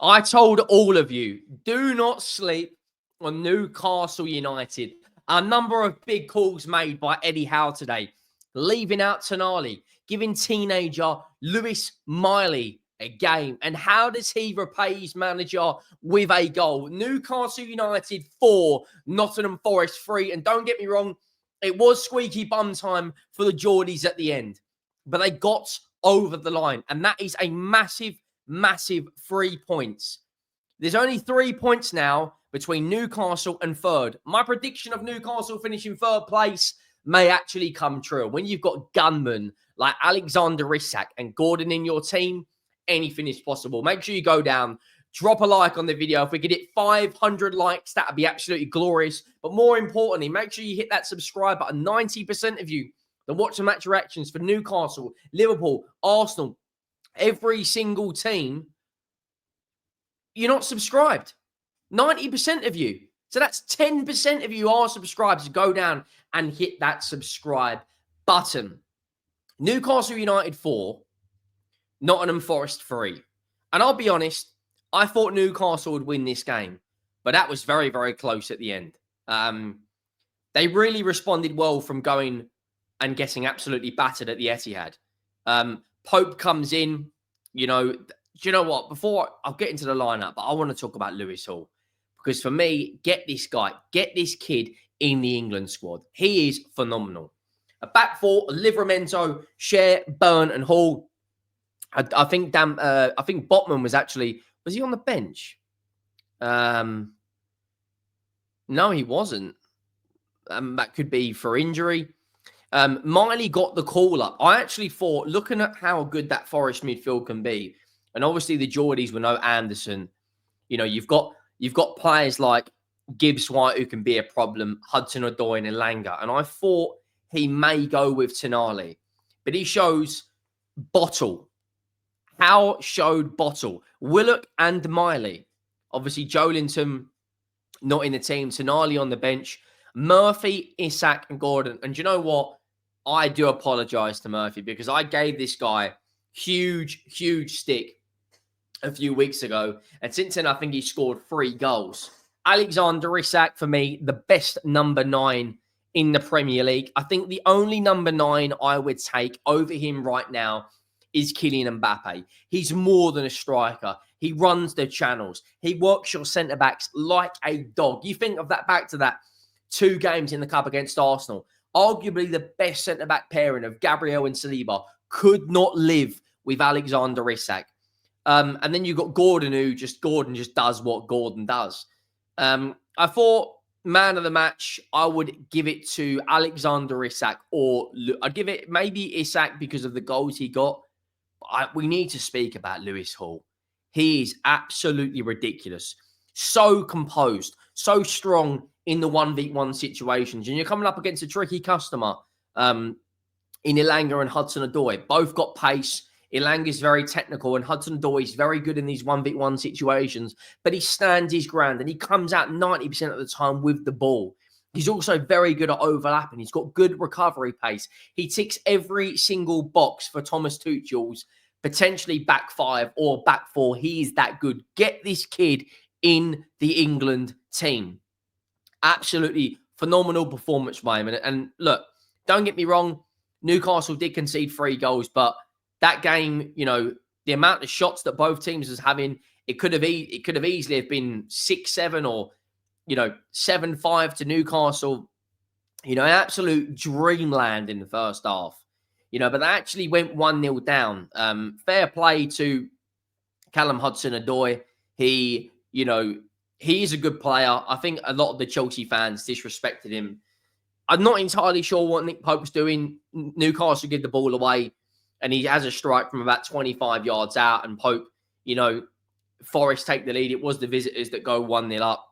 I told all of you, do not sleep on Newcastle United. A number of big calls made by Eddie Howe today, leaving out Tonali, giving teenager Lewis Miley a game. And how does he repay his manager with a goal? Newcastle United 4, Nottingham Forest 3. And don't get me wrong, it was squeaky bum time for the Geordies at the end, but they got over the line. And that is a massive 3 points. There's only 3 points now between Newcastle and third. My prediction of Newcastle finishing third place may actually come true. When you've got gunmen like Alexander Isak and Gordon in your team, anything is possible. Make sure you go down, drop a like on the video. If we could hit 500 likes, that would be absolutely glorious. But more importantly, make sure you hit that subscribe button. 90% of you that watch the match reactions for Newcastle, Liverpool, Arsenal, every single team, you're not subscribed. 90% of you. So that's 10% of you are subscribed. So go down and hit that subscribe button. Newcastle United 4, Nottingham Forest 3. And I'll be honest, I thought Newcastle would win this game, but that was very, very close at the end. They really responded well from going and getting absolutely battered at the Etihad. Pope comes in, do you know what? Before I'll get into the lineup, but I want to talk about Lewis Hall. Because for me, get this kid in the England squad. He is phenomenal. A back four, Livramento, Cher, Byrne, and Hall. I think Botman was he on the bench? No, he wasn't. That could be for injury. Miley got the call up. I actually thought, looking at how good that Forest midfield can be, and obviously the Geordies were no Anderson. You've got players like Gibbs White who can be a problem, Hudson-Odoi and Elanga. And I thought he may go with Tonali. But he shows Bottle. Howe showed Bottle. Willock and Miley. Obviously, Joelinton not in the team. Tonali on the bench. Murphy, Isak and Gordon. And you know what? I do apologise to Murphy because I gave this guy huge stick a few weeks ago. And since then, I think he scored 3 goals. Alexander Isak, for me, the best number 9 in the Premier League. I think the only number 9 I would take over him right now is Kylian Mbappe. He's more than a striker. He runs the channels. He works your centre-backs like a dog. You think of that back to that 2 games in the Cup against Arsenal. Arguably the best centre-back pairing of Gabriel and Saliba could not live with Alexander Isak. And then you've got Gordon, Gordon just does what Gordon does. I thought man of the match, I would give it to Alexander Isak, or I'd give it maybe Isak because of the goals he got. We need to speak about Lewis Hall. He is absolutely ridiculous. So composed, so strong in the 1v1 situations. And you're coming up against a tricky customer in Elanga and Hudson-Odoi. Both got pace. Elanga is very technical and Hudson-Odoi is very good in these 1v1 situations, but he stands his ground and he comes out 90% of the time with the ball. He's also very good at overlapping. He's got good recovery pace. He ticks every single box for Thomas Tuchel's potentially back 5 or back 4. He is that good. Get this kid in the England team. Absolutely phenomenal performance by him. And look, don't get me wrong, Newcastle did concede 3 goals, but that game, the amount of shots that both teams was having, it could have easily have been 6-7 or 7-5 to Newcastle. An absolute dreamland in the first half. But they actually went 1-0 down. Fair play to Callum Hudson-Odoi. He is a good player. I think a lot of the Chelsea fans disrespected him. I'm not entirely sure what Nick Pope's doing. Newcastle give the ball away, and he has a strike from about 25 yards out. And Pope, Forest take the lead. It was the visitors that go 1-0 up.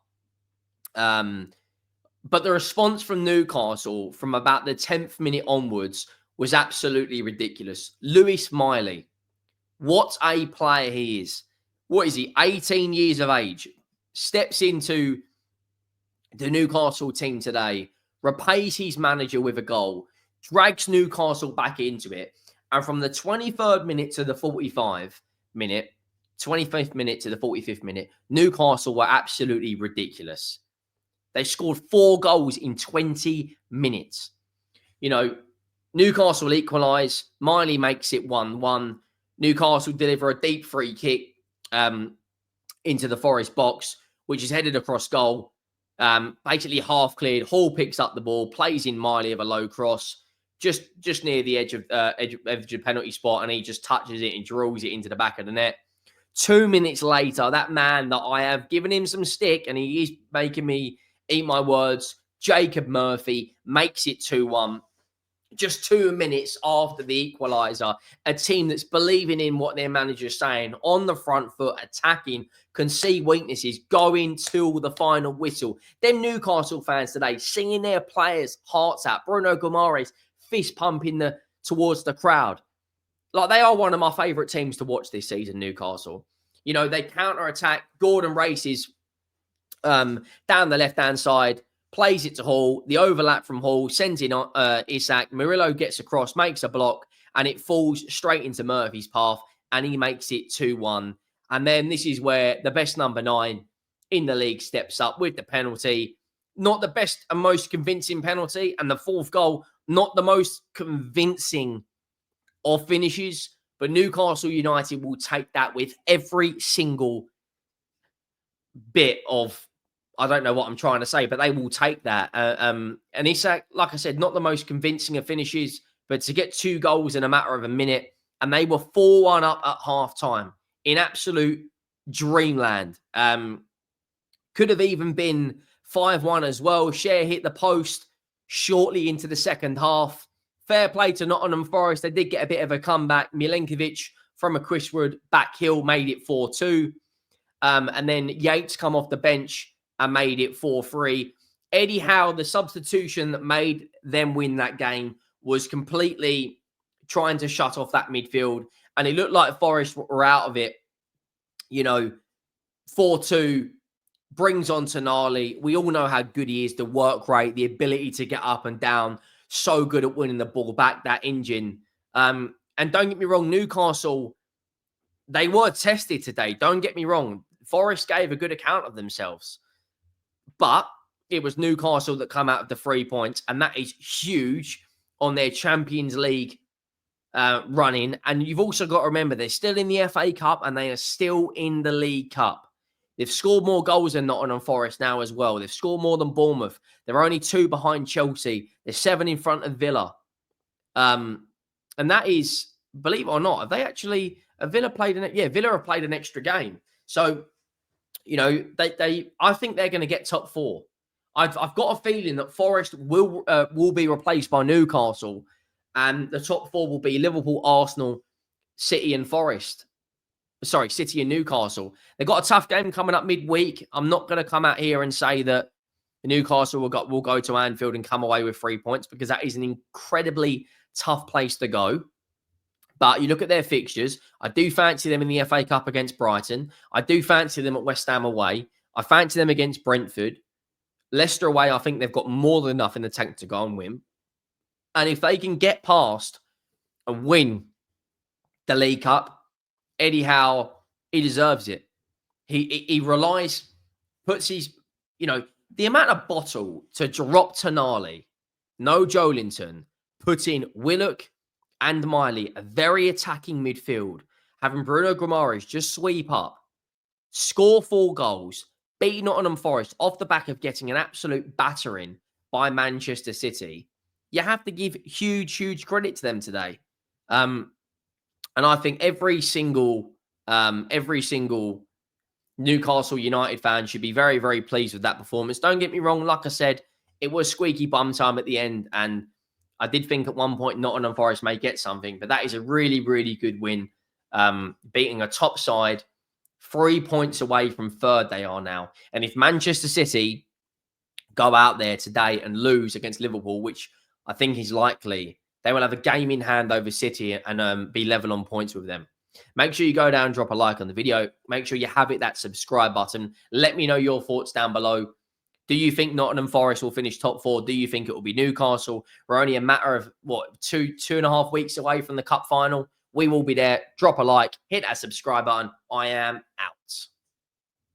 But the response from Newcastle from about the 10th minute onwards was absolutely ridiculous. Lewis Miley, what a player he is. What is he? 18 years of age. Steps into the Newcastle team today, repays his manager with a goal, drags Newcastle back into it. And from the 23rd minute to the 45th minute, 25th minute to the 45th minute, Newcastle were absolutely ridiculous. They scored 4 goals in 20 minutes. You know, Newcastle equalise. Miley makes it 1-1. Newcastle deliver a deep free kick into the Forest box, which is headed across goal. Basically half cleared. Hall picks up the ball, plays in Miley of a low cross, just near the edge of the penalty spot, and he just touches it and drills it into the back of the net. 2 minutes later, that man that I have given him some stick, and he is making me eat my words, Jacob Murphy, makes it 2-1. Just 2 minutes after the equaliser, a team that's believing in what their manager's saying, on the front foot, attacking, can see weaknesses, going till the final whistle. Them Newcastle fans today singing their players' hearts out. Bruno Guimaraes fist pumping towards the crowd. Like, they are one of my favourite teams to watch this season, Newcastle. You know, they counter-attack. Gordon races down the left-hand side, plays it to Hall. The overlap from Hall sends in Isak. Murillo gets across, makes a block, and it falls straight into Murphy's path, and he makes it 2-1. And then this is where the best number 9 in the league steps up with the penalty. Not the best and most convincing penalty. And the 4th goal, not the most convincing of finishes. But Newcastle United will take that with every single bit of, I don't know what I'm trying to say, but they will take that. And Isak, like I said, not the most convincing of finishes, but to get 2 goals in a matter of a minute, and they were 4-1 up at half-time in absolute dreamland. Could have even been 5-1 as well. Share hit the post shortly into the second half. Fair play to Nottingham Forest. They did get a bit of a comeback. Milenkovic from a Chriswood back heel made it 4-2. And then Yates come off the bench and made it 4-3. Eddie Howe, the substitution that made them win that game, was completely trying to shut off that midfield. And it looked like Forest were out of it. You know, 4-2 brings on Tonali. We all know how good he is, the work rate, the ability to get up and down. So good at winning the ball back, that engine. And don't get me wrong, Newcastle, they were tested today. Don't get me wrong. Forest gave a good account of themselves. But it was Newcastle that come out of the 3 points, and that is huge on their Champions League running. And you've also got to remember, they're still in the FA Cup and they are still in the League Cup. They've scored more goals than Nottingham Forest now as well. They've scored more than Bournemouth. They're only 2 behind Chelsea. They're 7 in front of Villa. And that is, believe it or not, have they actually, Villa have played an extra game. So, you know, I think they're going to get top 4. I've got a feeling that Forest will be replaced by Newcastle, and the top 4 will be Liverpool, Arsenal, City and Forest. Sorry, City and Newcastle. They've got a tough game coming up midweek. I'm not going to come out here and say that Newcastle will go to Anfield and come away with 3 points, because that is an incredibly tough place to go. But you look at their fixtures, I do fancy them in the FA Cup against Brighton. I do fancy them at West Ham away. I fancy them against Brentford. Leicester away, I think they've got more than enough in the tank to go and win. And if they can get past and win the League Cup, Eddie Howe, he deserves it. He relies, puts his, you know, the amount of bottle to drop Tonali, no Joelinton, put in Willock and Miley, a very attacking midfield, having Bruno Guimaraes just sweep up, score 4 goals, beat Nottingham Forest off the back of getting an absolute battering by Manchester City. You have to give huge, huge credit to them today. And I think every single Newcastle United fan should be very, very pleased with that performance. Don't get me wrong. Like I said, it was squeaky bum time at the end. And I did think at one point Nottingham Forest may get something. But that is a really, really good win. Beating a top side, 3 points away from third they are now. And if Manchester City go out there today and lose against Liverpool, which I think is likely, they will have a game in hand over City and be level on points with them. Make sure you go down and drop a like on the video. Make sure you have that subscribe button. Let me know your thoughts down below. Do you think Nottingham Forest will finish top 4? Do you think it will be Newcastle? We're only a matter of, 2.5 weeks away from the cup final. We will be there. Drop a like, hit that subscribe button. I am out.